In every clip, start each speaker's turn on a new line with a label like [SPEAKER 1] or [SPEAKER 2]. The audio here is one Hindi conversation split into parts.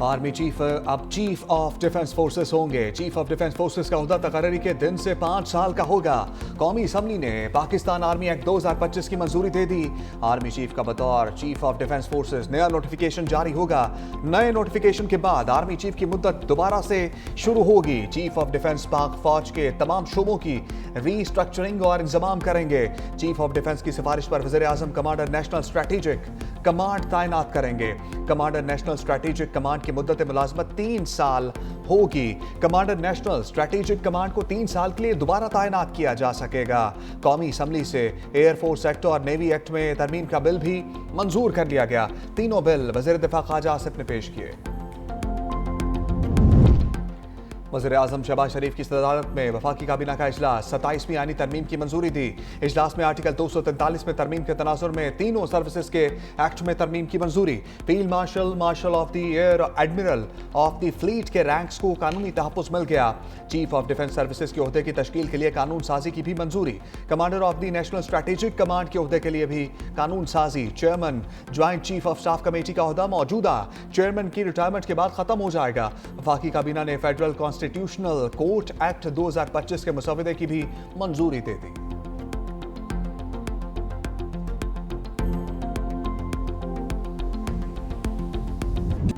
[SPEAKER 1] आर्मी चीफ अब चीफ ऑफ डिफेंस फोर्सेस होंगे। चीफ ऑफ डिफेंस फोर्सेस का ओहदा तकर्री के दिन से 5 साल का होगा। कौमी असम्बली ने पाकिस्तान आर्मी एक्ट 2025 की मंजूरी दे दी। आर्मी चीफ का बतौर चीफ ऑफ डिफेंस फोर्सेस नया नोटिफिकेशन जारी होगा। नए नोटिफिकेशन के बाद आर्मी चीफ की मुद्दत दोबारा से शुरू होगी। चीफ ऑफ डिफेंस पाक फौज के तमाम शोबों की रीस्ट्रक्चरिंग और इंतजाम करेंगे। चीफ ऑफ डिफेंस की सिफारिश पर वज़ीर आज़म कमांडर नेशनल स्ट्रेटेजिक कमांड तैनात करेंगे। कमांडर नेशनल स्ट्रेटेजिक कमांड की मुद्दत मुलाजमत 3 साल होगी। कमांडर नेशनल स्ट्रेटेजिक कमांड को 3 साल के लिए दोबारा तैनात किया जा सकेगा। कौमी असम्बली से एयरफोर्स एक्ट और नेवी एक्ट में तरमीम का बिल भी मंजूर कर लिया गया। तीनों बिल वज़ीर दिफा ख्वाजा आसिफ ने पेश किए। वज़ीर आज़म शहबाज शरीफ की सदारत में वफाकी काबीना का इजलास 27वीं आईनी तरमीम की मंजूरी दी। इजलास में आर्टिकल 243 में तरमीम के तनाजुर में तीनों सर्विसेज के एक्ट में तरमीम की मंजूरी। Field marshal, marshal of the air, admiral of the fleet के रैंक्स को कानूनी तहफ़्फ़ुज़ मिल गया। चीफ ऑफ डिफेंस सर्विसेज के ओहदे की तश्कील के लिए कानून साजी की भी मंजूरी। Commander of the national strategic command के ओहदे के लिए भी कानून साजी। Chairman joint chief of staff committee का ओहदा मौजूदा चेयरमैन की रिटायरमेंट के बाद खत्म हो जाएगा। वफाकी काबीना ने फेडरल कॉन्स्टिट्यूशनल कोर्ट एक्ट 2025 के मुसवदे की भी मंजूरी दे दी।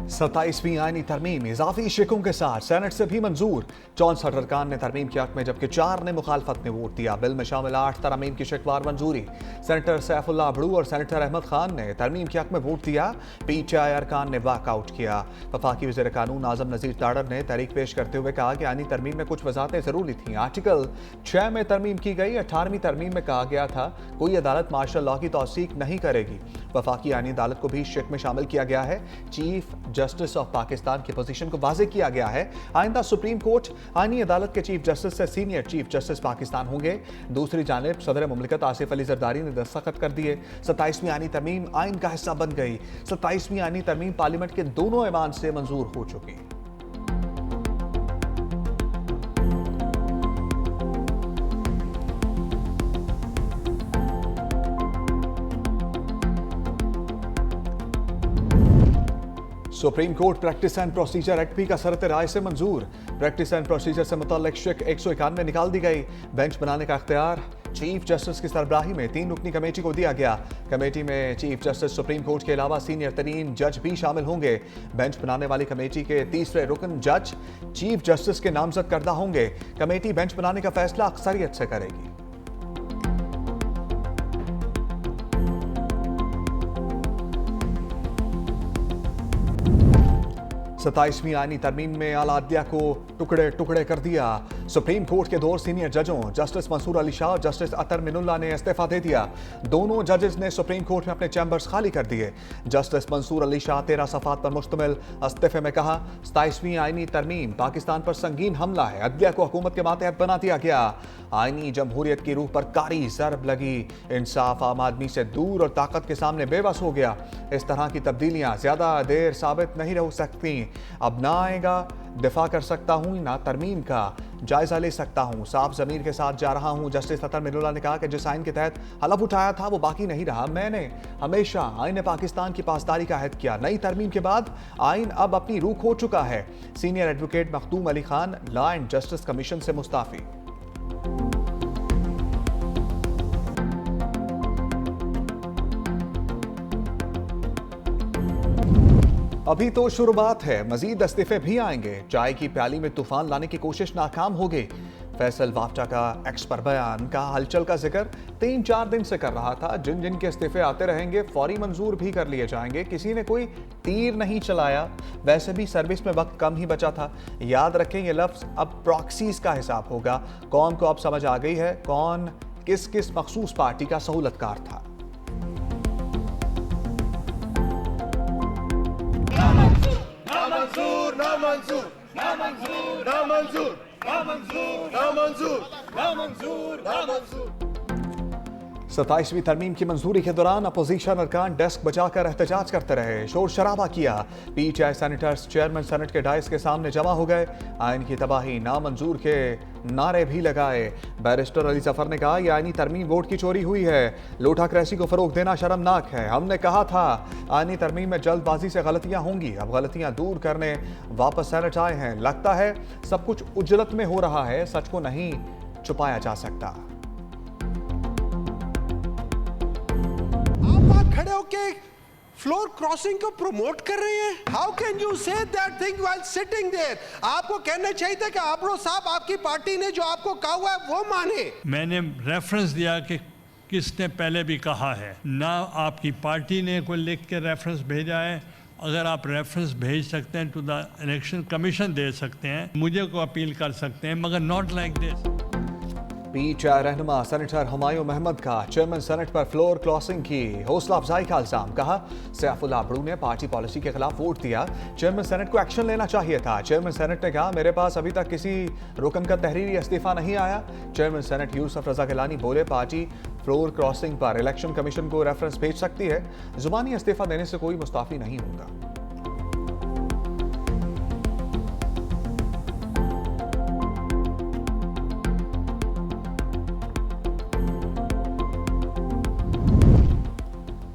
[SPEAKER 1] 27वीं आईनी तरमीम इजाफी शिकों के साथ सेनेट से भी मंजूर। 64 अरकान ने तरमीम के हक में जबकि 4 ने मुखालफत में वोट दिया। बिल में शामिल 8 तरमीम की शिकवार मंजूरी। सेनेटर सैफुल्लाह अबड़ू और सेनेटर अहमद खान ने तरमीम के हक में वोट दिया। PTI अरकान ने वॉकआउट किया। वफाकी वज़ीर कानून आज़म नज़ीर ताड़र ने तहरीक पेश करते हुए कहा कि आईनी तरमीम में कुछ वजाहतें ज़रूरी थीं। आर्टिकल 6 में तरमीम की गई। 18वीं तरमीम में कहा गया था कोई अदालत मार्शल लॉ की तौसीक नहीं करेगी। वफाकी आईनी अदालत को भी शिक में शामिल किया गया है। चीफ जस्टिस ऑफ पाकिस्तान की पोजीशन को वाज़ेह किया गया है। आइंदा सुप्रीम कोर्ट आईनी अदालत के चीफ जस्टिस से सीनियर चीफ जस्टिस पाकिस्तान होंगे। दूसरी जानिब सदर मुमलिकत आसिफ अली जरदारी ने दस्तखत कर दिए। 27वीं आईनी तरमीम आइन का हिस्सा बन गई। 27वीं आईनी तरमीम पार्लियामेंट के दोनों ऐवान से मंजूर हो चुकी। Supreme court practice and procedure act भी कसरत राय से मंजूर। प्रैक्टिस एंड प्रोसीजर से मुतल्लिक शिक 191 निकाल दी गई। बेंच बनाने का अख्तियार चीफ जस्टिस की सरबराही में 3 रुकनी कमेटी को दिया गया। कमेटी में चीफ जस्टिस सुप्रीम कोर्ट के अलावा सीनियर तरीन जज भी शामिल होंगे। बेंच बनाने वाली कमेटी के तीसरे रुकन जज चीफ जस्टिस के नामजद करदा होंगे। कमेटी बेंच बनाने का फैसला अक्सरियत से करेगी। 27वीं आईनी तरमीम में आला अदलिया को टुकड़े टुकड़े कर दिया। सुप्रीम कोर्ट के 2 सीनियर जजों जस्टिस मंसूर अली शाह और जस्टिस अतर मिनुल्लाह ने इस्तीफा दे दिया। दोनों जजेस ने सुप्रीम कोर्ट में अपने चैम्बर्स खाली कर दिए। जस्टिस मंसूर अली शाह 13 सफ़ात पर मुश्तमिल इस्तीफे में कहा 27वीं आईनी तरमीम पाकिस्तान पर संगीन हमला है। अदलिया को हुकूमत के मातहत बना दिया गया। आईनी जमहूरियत की रूह पर कारी ज़रब लगी। इंसाफ आम आदमी से दूर और ताकत के सामने बेबस हो गया। इस तरह की तब्दीलियां ज्यादा देर साबित नहीं रह सकती। अब ना आएगा दिफा कर सकता हूँ ना तरमीम का जायजा ले सकता हूँ। साफ जमीर के साथ जा रहा हूँ। जस्टिस अतर मिनुल्लाह ने कहा कि जिस आइन के तहत हलफ उठाया था वो बाकी नहीं रहा। मैंने हमेशा आइन पाकिस्तान की पासदारी का अहद किया। नई तरमीम के बाद आइन अब अपनी रूह खो चुका है। Senior advocate Makhdoom Ali Khan law and justice commission से मुस्ताफी। अभी तो शुरुआत है, मजीद इस्तीफे भी आएंगे। चाय की प्याली में तूफान लाने की कोशिश नाकाम हो गई। फैसल वाफ्टा का एक्स पर बयान का हलचल का जिक्र 3-4 दिन से कर रहा था। जिन जिन के इस्तीफे आते रहेंगे फौरी मंजूर भी कर लिए जाएंगे। किसी ने कोई तीर नहीं चलाया। वैसे भी सर्विस में वक्त कम ही बचा था। याद रखें ये लफ्ज़ अब प्रॉक्सीज का हिसाब होगा। कौन को अब समझ आ गई है कौन किस किस मखसूस पार्टी का सहूलतकार था। 27वीं तरमीम की मंजूरी के दौरान अपोजिशन अरकान डेस्क बजाकर एहतजाज करते रहे, शोर शराबा किया। पीटीआई सेनेटर्स चेयरमैन सेनेट के डाइस के सामने जमा हो गए, आइन की तबाही नामंजूर के नारे भी लगाए। बैरिस्टर अली जफर ने कहा, यह आइनी तरमीम वोट की चोरी हुई है, लोटा क्रैसी को फरोग देना शर्मनाक है। हमने कहा था आइनी तरमीम में जल्दबाजी से गलतियां होंगी, अब गलतियां दूर करने वापस सेनेट आए हैं। लगता है सब कुछ उजलत में हो रहा है, सच को नहीं छुपाया जा सकता।
[SPEAKER 2] खड़े होके फ्लोर क्रॉसिंग को प्रमोट कर रहे हैं। How can you say that thing while sitting there? आपको कहना चाहिए था कि आबरो साहब आपकी पार्टी ने जो आपको कहा हुआ है वो माने।
[SPEAKER 3] मैंने रेफरेंस दिया कि किसने पहले भी कहा है, ना आपकी पार्टी ने कोई लिख के रेफरेंस भेजा है। अगर आप रेफरेंस भेज सकते हैं तो द इलेक्शन कमीशन दे सकते हैं, मुझे को अपील कर सकते हैं, मगर नॉट लाइक दिस।
[SPEAKER 1] पीटीआई रहनुमा सेनेटर हुमायूं अहमद का चेयरमैन सेनेट पर फ्लोर क्रॉसिंग की हौसला अफजाई का इल्जाम। कहा, सैफुल्लाह अबड़ू ने पार्टी पॉलिसी के खिलाफ वोट दिया, चेयरमैन सेनेट को एक्शन लेना चाहिए था। चेयरमैन सेनेट ने कहा, मेरे पास अभी तक किसी रुकन का तहरीरी इस्तीफा नहीं आया। चेयरमैन सेनेट यूसुफ रजा गिलानी बोले, पार्टी फ्लोर क्रॉसिंग पर इलेक्शन कमीशन को रेफरेंस भेज सकती है, जुबानी इस्तीफा देने से कोई मुस्ताफी नहीं होगा।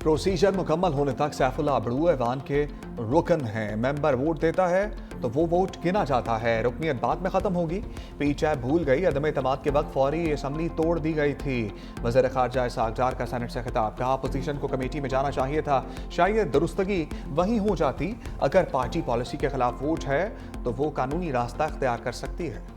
[SPEAKER 1] प्रोसीजर मुकम्मल होने तक सैफुल्लाह अबड़ू ऐवान के रुकन हैं। मेंबर वोट देता है तो वो वोट गिना जाता है, रुकनियत बाद में खत्म होगी। पीटीआई भूल गई, अदम एतमाद के वक्त फौरी असम्बली तोड़ दी गई थी। वज़ीर ख़ारजा सागजार का सेनेट से खिताब। कहा, अपोजिशन को कमेटी में जाना चाहिए था, शायद दुरुस्तगी वहीं हो जाती। अगर पार्टी पॉलिसी के खिलाफ वोट है तो वो कानूनी रास्ता इख्तियार कर सकती है।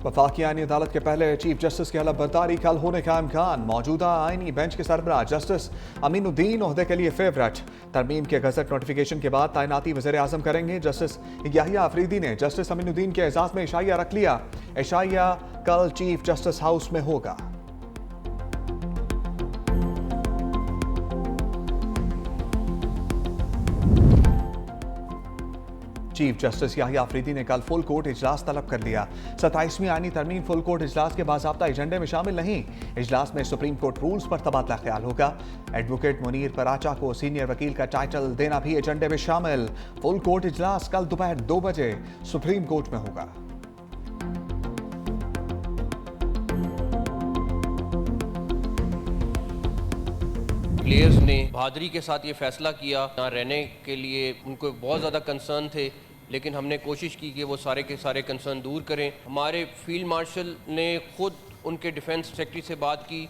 [SPEAKER 1] वफाकी आईनी अदालत के पहले चीफ जस्टिस की हलफ बर्दारी कल होने का इम्कान। मौजूदा आईनी बेंच के सरबराह जस्टिस अमीनुद्दीन ओहदे के लिए फेवरेट। तरमीम के गजट नोटिफिकेशन के बाद तैनाती वज़ीर आज़म करेंगे। जस्टिस याहिया अफरीदी ने जस्टिस अमीनुद्दीन के एजाज में इशाइया रख लिया। इशाइया कल चीफ जस्टिस हाउस में होगा। चीफ जस्टिस याहिया अफरीदी ने कल फुल कोर्ट इजलास तलब कर लिया। 27वीं आईनी तरमीम फुल कोर्ट इजलास के बाज़ाब्ता एजेंडे में शामिल नहीं। इजलास में सुप्रीम कोर्ट रूल्स पर तबादला ख्याल होगा। एडवोकेट मुनीर पराचा को सीनियर वकील का टाइटल देना भी एजेंडे में शामिल। फुल कोर्ट इजलास कल दोपहर 2 बजे सुप्रीम कोर्ट में होगा।
[SPEAKER 4] प्लेयर्स ने बहादुरी के साथ ये फैसला किया, यहाँ रहने के लिए उनको बहुत ज़्यादा कंसर्न थे, लेकिन हमने कोशिश की कि वो सारे के सारे कंसर्न दूर करें। हमारे फील्ड मार्शल ने खुद उनके डिफेंस सेक्रेटरी से बात की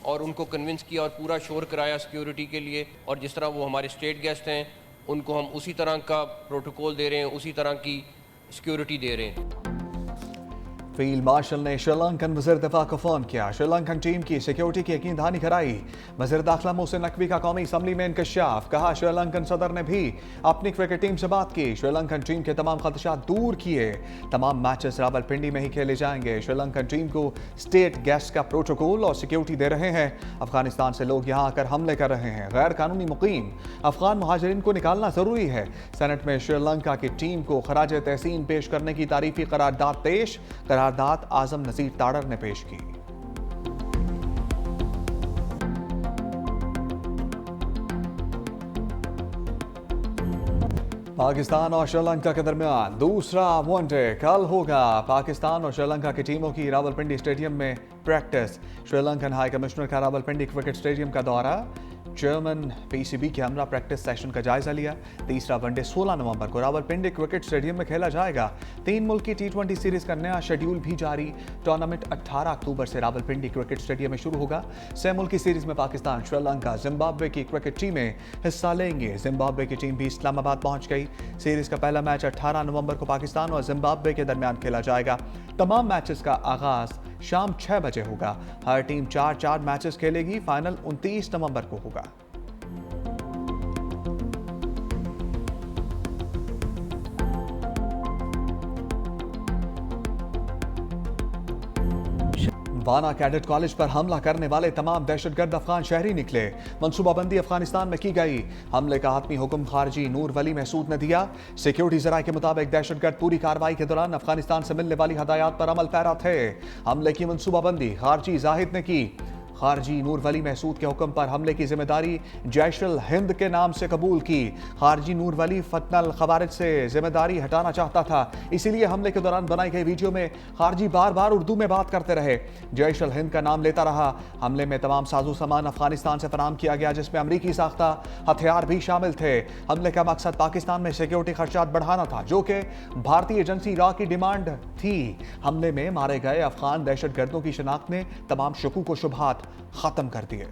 [SPEAKER 4] और उनको कन्विंस किया और पूरा शोर कराया सिक्योरिटी के लिए। और जिस तरह वो हमारे स्टेट गेस्ट हैं, उनको हम उसी तरह का प्रोटोकॉल दे रहे हैं, उसी तरह की सिक्योरिटी दे रहे हैं।
[SPEAKER 1] फील्ड मार्शल ने श्रीलंकन वज़ीर दिफा को फोन किया, श्रीलंकन टीम की सिक्योरिटी की यकीन दहानी कराई। वज़ीर दाखिला मोहसिन नकवी का कौमी असम्बली में इंकशाफ। कहा, श्रीलंकन सदर ने भी अपनी क्रिकेट टीम से बात की, श्रीलंकन टीम के तमाम खदशात दूर किए। तमाम मैचेस रावलपिंडी में ही खेले जाएंगे। श्रीलंकन टीम को स्टेट गेस्ट का प्रोटोकॉल और सिक्योरिटी दे रहे हैं। अफगानिस्तान से लोग यहाँ आकर हमले कर रहे हैं, गैर कानूनी मुकीम अफगान मुहाजिरीन को निकालना जरूरी है। सेनेट में श्रीलंका की टीम को खराज तहसीन पेश करने की तारीफी करारदाद पेश। करारदाद आजम नजीर ताड़र ने पेश की। पाकिस्तान और श्रीलंका के दरमियान दूसरा वनडे कल होगा। पाकिस्तान और श्रीलंका की टीमों की रावलपिंडी स्टेडियम में प्रैक्टिस। श्रीलंकन हाई कमिश्नर का रावलपिंडी क्रिकेट स्टेडियम का दौरा। चेयरमैन पीसीबी के हमरा प्रैक्टिस सेशन का जायजा लिया। तीसरा वनडे 16 नवंबर को रावलपिंडी क्रिकेट स्टेडियम में खेला जाएगा। 3 मुल्क की T20 सीरीज का नया शेड्यूल भी जारी। टूर्नामेंट 18 अक्टूबर से रावलपिंडी क्रिकेट स्टेडियम में शुरू होगा। 6 मुल्की सीरीज में पाकिस्तान, श्रीलंका, जिम्बाब्वे की क्रिकेट टीमें हिस्सा लेंगे। जिम्बाब्वे की टीम भी इस्लामाबाद पहुंच गई। सीरीज का पहला मैच 18 नवंबर को पाकिस्तान और जिम्बाब्वे के दरमियान खेला जाएगा। तमाम मैचेस का आगाज शाम 6 बजे होगा। हर टीम 4-4 मैचेस खेलेगी। फाइनल 29 नवंबर को होगा। वाना कैडेट कॉलेज पर हमला करने वाले तमाम दहशतगर्द अफगान शहरी निकले। मनसूबाबंदी अफगानिस्तान में की गई। हमले का हातमी हुक्म खारजी नूर वली महसूद ने दिया। सिक्योरिटी जराये के मुताबिक दहशतगर्द पूरी कार्रवाई के दौरान अफगानिस्तान से मिलने वाली हदायत पर अमल पैरा थे। हमले की मनसूबाबंदी खारजी जाहिद ने की। खारजी नूर वली महसूद के हुक्म पर हमले की जिम्मेदारी जैश अल हिंद के नाम से कबूल की। खारजी नूर वली फतनल खवारिज से जिम्मेदारी हटाना चाहता था, इसीलिए हमले के दौरान बनाई गई वीडियो में खारजी बार बार उर्दू में बात करते रहे। जैश अल हिंद का नाम लेता रहा। हमले में तमाम साजो सामान अफगानिस्तान से फराम किया गया, जिसमें अमरीकी साख्ता हथियार भी शामिल थे। हमले का मकसद पाकिस्तान में सिक्योरिटी खर्चात बढ़ाना था, जो कि भारतीय एजेंसी रॉ की डिमांड थी। हमले में मारे गए अफगान दहशतगर्दों की शिनाख्त ने तमाम शकूक व शुबहात खत्म कर दिए।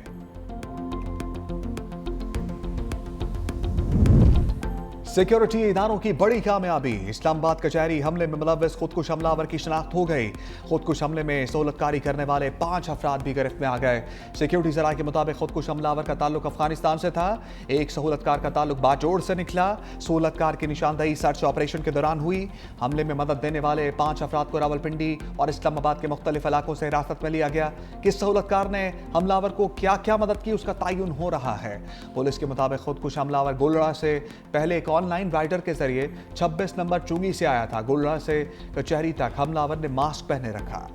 [SPEAKER 1] सिक्योरिटी इदारों की बड़ी कामयाबी। इस्लामाबाद कचहरी हमले में मुलव्वस खुदकुश हमलावर की शिनाख्त हो गई। खुदकुश हमले में सहूलतकारी करने वाले 5 अफराद भी गिरफ्त में आ गए। सिक्योरिटी जराये के मुताबिक खुदकुश हमलावर का ताल्लुक अफगानिस्तान से था। एक सहूलतकार का ताल्लुक बाजोड़ से निकला। सहूलतकार की निशानदही सर्च ऑपरेशन के दौरान हुई। हमले में मदद देने वाले 5 अफराद को रावलपिंडी और इस्लामाबाद के मुख्तलिफ इलाकों से हिरासत में लिया गया। किस सहूलतकार ने हमलावर को क्या क्या मदद की, उसका तयन हो रहा है। पुलिस के मुताबिक खुदकुश हमलावर गोलड़ा से पहले एक ऑनलाइन राइडर के जरिए 26 नंबर चुंगी से आया था। गोलड़ा से कचहरी तक हमलावर ने मास्क पहने रखा।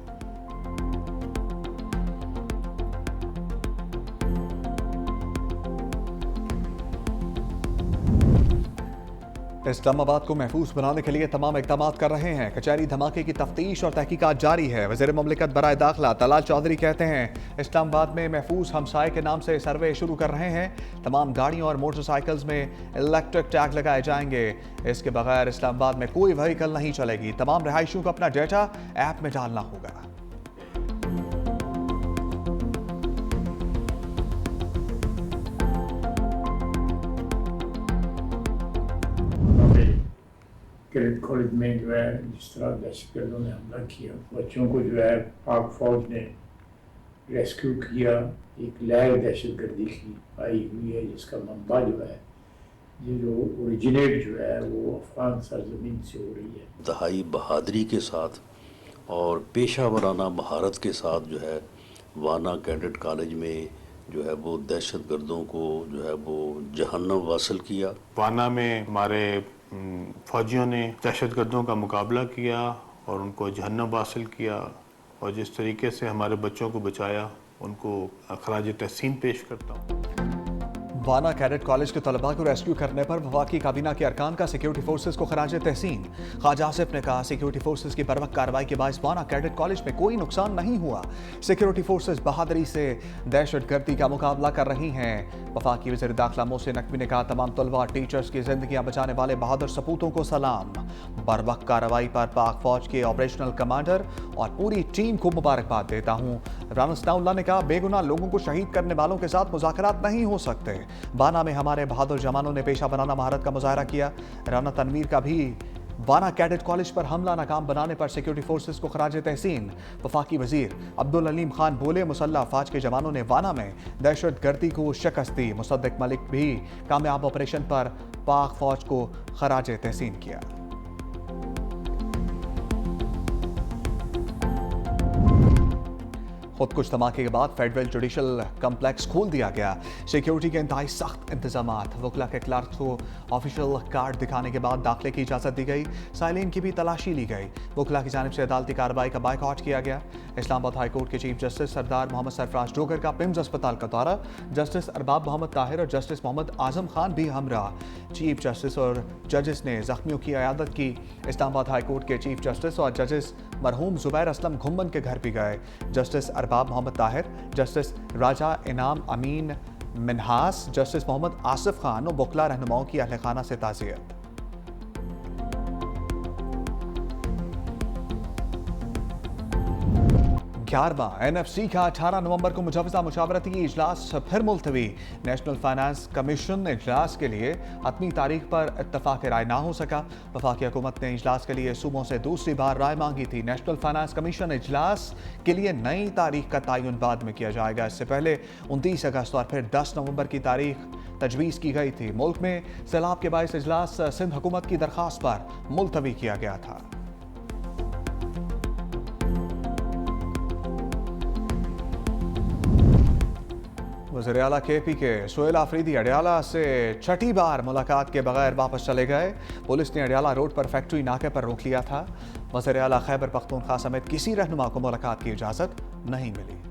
[SPEAKER 1] इस्लामाबाद को महफूज बनाने के लिए तमाम इक़दाम कर रहे हैं। कचहरी धमाके की तफ्तीश और तहकीकात जारी है। वज़ीर मुमलिकत बराए दाखिला तलाल चौधरी कहते हैं, इस्लामाबाद में महफूज हमसाये के नाम से सर्वे शुरू कर रहे हैं। तमाम गाड़ियों और मोटरसाइकिल्स में इलेक्ट्रिक टैग लगाए जाएंगे। इसके बगैर इस्लामाबाद में कोई व्हीकल नहीं चलेगी। तमाम रहायशियों को अपना डेटा ऐप में डालना होगा।
[SPEAKER 5] कैडेट कॉलेज में जो है जिस तरह दहशतगर्दों ने हमला किया, बच्चों को जो है पाक फौज ने रेस्क्यू किया। एक लहर दहशतगर्दी की आई हुई है, जिसका मंबा जो है, ये जो ओरिजिनेट जो है वो अफगान सरजमीन से हो रही है।
[SPEAKER 6] इंतहाई बहादुरी के साथ और पेशा वराना महारत के साथ जो है वाना कैडेट कॉलेज में जो है वो दहशतगर्दों को जो है वो जहन्नम वासिल किया।
[SPEAKER 7] वाना में हमारे फौजियों ने दहशतगर्दों का मुकाबला किया और उनको जहन्नम हासिल किया, और जिस तरीके से हमारे बच्चों को बचाया, उनको खराज तहसीन पेश करता हूँ।
[SPEAKER 1] वाना कैडेट कॉलेज के तलबा को रेस्क्यू करने पर वफाकी काबीना के अरकान का सिक्योरिटी फोर्सेस को खराज तहसीन। ख्वाजा आसिफ ने कहा, सिक्योरिटी फोर्सेस की बरवक्त कार्रवाई के बायस वाना कैडेट कॉलेज में कोई नुकसान नहीं हुआ। सिक्योरिटी फोर्सेस बहादुरी से दहशतगर्दी का मुकाबला कर रही हैं। वफाकी वज़ीर दाखिला मोहसिन नकवी ने कहा, तमाम तलबा टीचर्स की जिंदगियां बचाने वाले बहादुर सपूतों को सलाम। बरवक्त कार्रवाई पर पाक फौज के ऑपरेशनल कमांडर और पूरी टीम को मुबारकबाद देता हूँ। राना सनाउल्लाह ने कहा, बेगुनाह लोगों को शहीद करने वालों के साथ मुज़ाकरात नहीं हो सकते। वाना में हमारे बहादुर जवानों ने पेशा बनाना महारत का मुजाहरा किया। राना तनवीर का भी वाना कैडेट कॉलेज पर हमला नाकाम बनाने पर सिक्योरिटी फोर्सेस को खराज तहसीन। वफाकी वजीर अब्दुल अलीम खान बोले, मुसल्लह अफवाज के जवानों ने वाना में दहशतगर्दी को शिकस्त दी। मुसद्दिक मलिक भी कामयाब ऑपरेशन पर पाक फौज को खराज तहसीन किया। खुद कुछ धमाके के बाद फेडरल जुडिशल कम्प्लेक्स खोल दिया गया। सिक्योरिटी के इंतहाई सख्त इंतजामात। वकला के क्लार्क को ऑफिशियल कार्ड दिखाने के बाद दाखिले की इजाज़त दी गई। साइलिन की भी तलाशी ली गई। वकला की जानिब से अदालती कार्रवाई का बायकॉट किया गया। इस्लामाबाद हाई कोर्ट के चीफ जस्टिस सरदार मोहम्मद सरफराज डोगर का पिम्स अस्पताल का दौरा। जस्टिस अरबाब मोहम्मद ताहिर और जस्टिस मोहम्मद आजम खान भी हमरा। चीफ जस्टिस और जजेस ने जख्मियों की अयादत की। इस्लामाबाद हाई कोर्ट के चीफ जस्टिस और जजेस मरहूम जुबैर असलम घुम्मन के घर भी गए। जस्टिस अरबाब मोहम्मद ताहिर, जस्टिस राजा इनाम अमीन मिनहास, जस्टिस मोहम्मद आसिफ खान और वकला रहनुमाओं की अहल खाना से ताज़ियत। 11वां NFC का 18 नवंबर को मुजवजा मुशावरती इजलास फिर मुलतवी। नेशनल फाइनेंस कमीशन इजलास के लिए हतमी तारीख पर इत्तफाक राय ना हो सका। वफाकी हुकूमत ने इजलास के लिए सूबों से दूसरी बार राय मांगी थी। नेशनल फाइनेंस कमीशन इजलास के लिए नई तारीख का तयन बाद में किया जाएगा। इससे पहले 29 अगस्त और फिर 10 नवंबर की तारीख तजवीज़ की गई थी। मुल्क में सैलाब के बायस इजलास सिंध हुकूमत की दरख्वास्त पर मुलतवी किया गया था। वज़ीर आला KP के सोहेल आफरीदी अडयाला से छठी बार मुलाकात के बगैर वापस चले गए। पुलिस ने अडयाला रोड पर फैक्ट्री नाके पर रोक लिया था। वज़ीर आला खैबर पख्तूनख्वा समेत किसी रहनुमा को मुलाकात की इजाज़त नहीं मिली।